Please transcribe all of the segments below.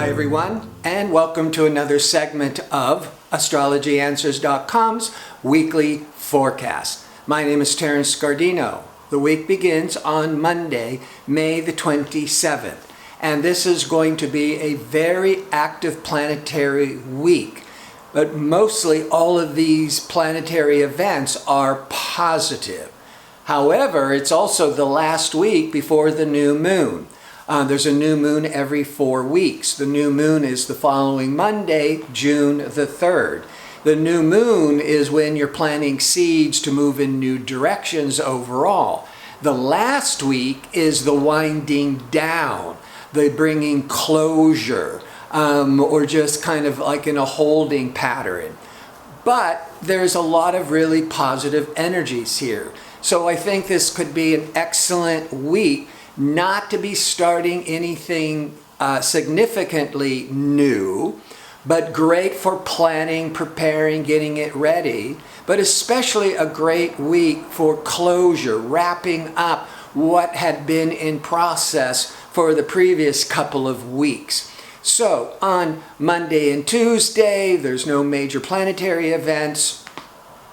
Hi everyone, and welcome to another segment of astrologyanswers.com's weekly forecast. My name is Terence Scardino. The week begins on Monday, May the 27th, and this is going to be a very active planetary week. But mostly all of these planetary events are positive. However, it's also the last week before the new moon. There's a new moon every 4 weeks. The new moon is the following Monday, June the 3rd. The new moon is when you're planting seeds to move in new directions overall. The last week is the winding down, the bringing closure, or just kind of like in a holding pattern. But there's a lot of really positive energies here. So I think this could be an excellent week not to be starting anything significantly new, but great for planning, preparing, getting it ready, but especially a great week for closure, wrapping up what had been in process for the previous couple of weeks. So on Monday and Tuesday, there's no major planetary events.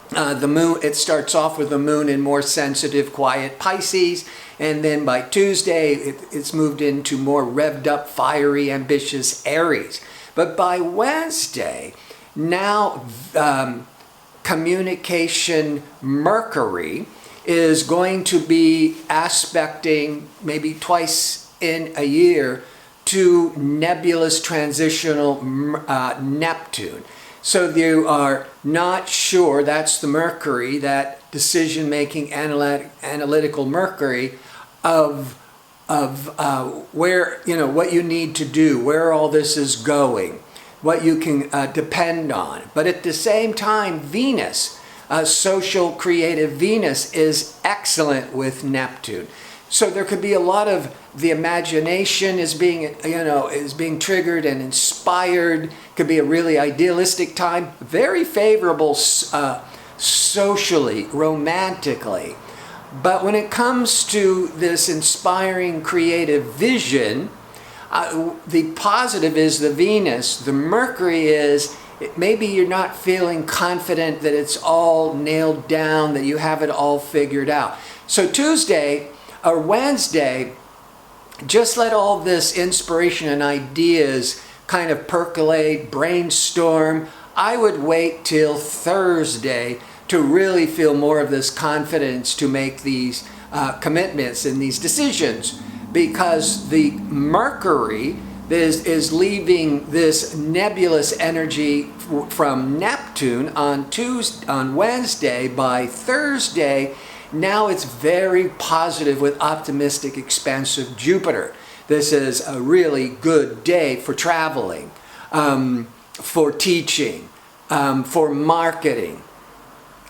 The moon, it starts off with the moon in more sensitive, quiet Pisces, and then by Tuesday, it's moved into more revved up, fiery, ambitious Aries. But by Wednesday, now communication Mercury is going to be aspecting maybe twice in a year to nebulous transitional Neptune. So you are not sure, that's the Mercury, that decision-making analytical Mercury of where, what you need to do, where all this is going, what you can depend on. But at the same time, Venus, social creative Venus, is excellent with Neptune. So there could be a lot of the imagination is being triggered and inspired. Could be a really idealistic time. Very favorable socially, romantically. But when it comes to this inspiring creative vision, the positive is the Venus. The Mercury is maybe you're not feeling confident that it's all nailed down, that you have it all figured out. So Tuesday or Wednesday, just let all this inspiration and ideas kind of percolate, brainstorm. I would wait till Thursday to really feel more of this confidence to make these commitments and these decisions, because the Mercury is leaving this nebulous energy from Neptune on Wednesday. By Thursday, now it's very positive with optimistic, expansive Jupiter. This is a really good day for traveling, for teaching, for marketing,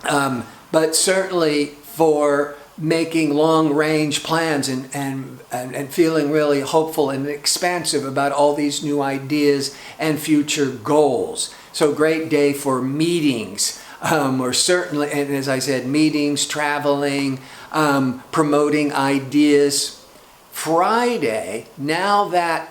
but certainly for making long-range plans and feeling really hopeful and expansive about all these new ideas and future goals. So great day for meetings. Or certainly, and as I said, meetings, traveling, promoting ideas. Friday, now that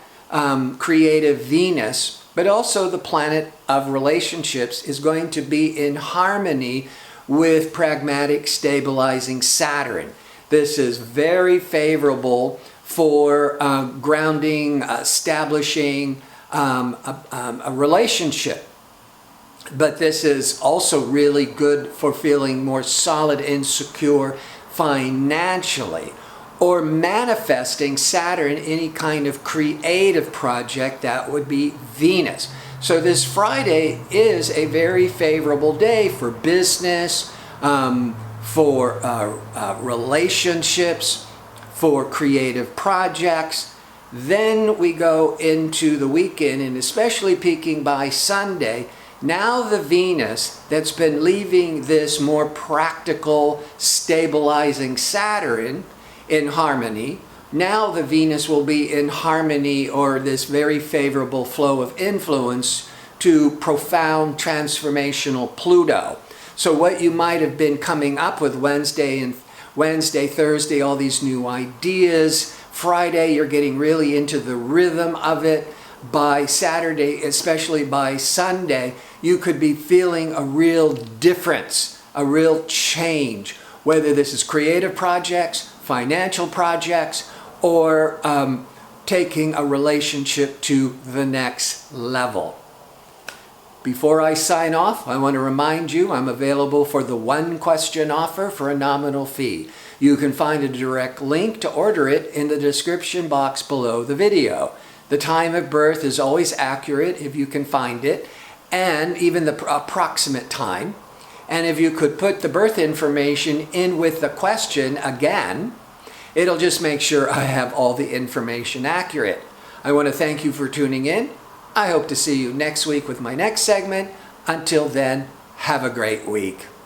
creative Venus, but also the planet of relationships, is going to be in harmony with pragmatic, stabilizing Saturn. This is very favorable for grounding, establishing a relationship. But this is also really good for feeling more solid and secure financially, or manifesting Saturn, any kind of creative project. That would be Venus. So this Friday is a very favorable day for business, for relationships, for creative projects. Then we go into the weekend, and especially peaking by Sunday. Now the Venus that's been leaving this more practical, stabilizing Saturn in harmony, now the Venus will be in harmony, or this very favorable flow of influence, to profound transformational Pluto. So what you might have been coming up with Wednesday, Thursday, all these new ideas. Friday, you're getting really into the rhythm of it. by Saturday, especially by Sunday, you could be feeling a real difference, a real change, whether this is creative projects, financial projects, or taking a relationship to the next level. Before I sign off, I want to remind you I'm available for the one question offer for a nominal fee. You can find a direct link to order it in the description box below the video. The time of birth is always accurate if you can find it, and even the approximate time. And if you could put the birth information in with the question again, it'll just make sure I have all the information accurate. I want to thank you for tuning in. I hope to see you next week with my next segment. Until then, have a great week.